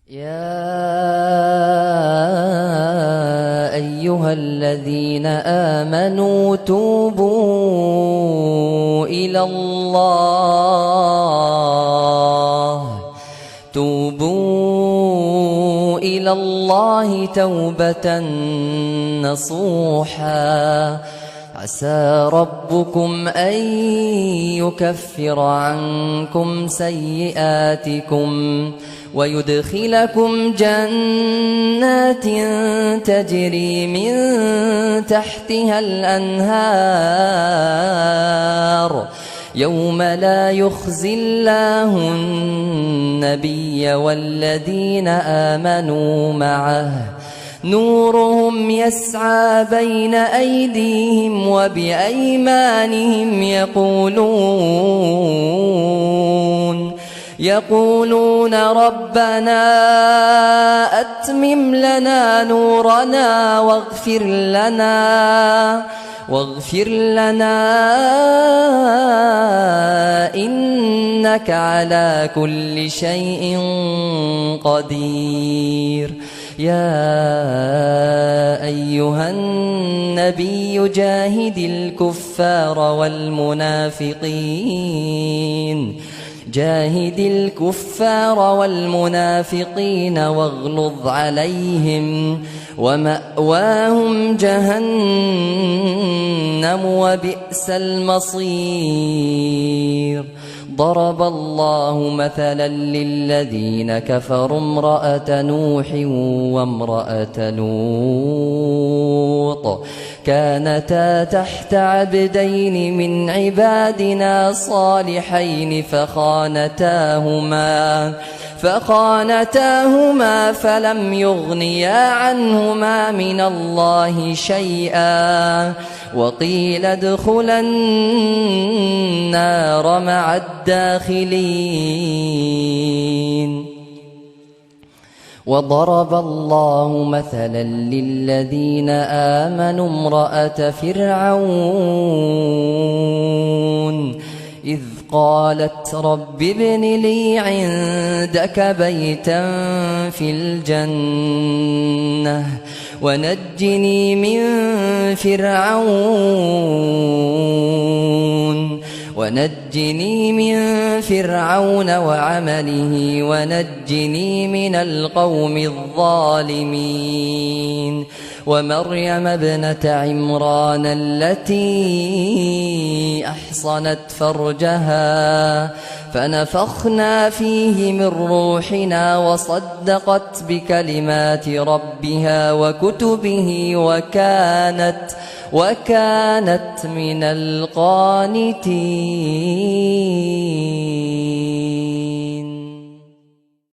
يا أيها الذين آمنوا توبوا إلى الله توبة نصوحا عسى ربكم أن يكفر عنكم سيئاتكم ويدخلكم جنات تجري من تحتها الأنهار يوم لا يخزي الله النبي والذين آمنوا معه نورهم يسعى بين أيديهم وبأيمانهم يقولون ربنا أتمم لنا نورنا واغفر لنا إنك على كل شيء قدير. يا أيها النبي جاهد الكفار والمنافقين واغلظ عليهم ومأواهم جهنم وبئس المصير. ضرب الله مثلا للذين كفروا امرأة نوح وامرأة لوط كانتا تحت عبدين من عبادنا صالحين فخانتاهما فلم يغنيا عنهما من الله شيئا وقيل ادخلا النار مع الداخلين. وضرب الله مثلا للذين آمنوا امرأة فرعون إذ قالت رب ابن لي عندك بيتا في الجنة ونجني من فرعون وعمله ونجني من القوم الظالمين. ومريم ابنة عمران التي أحصنت فرجها فنفخنا فيه من روحنا وصدقت بكلمات ربها وكتبه وكانت من القانتين.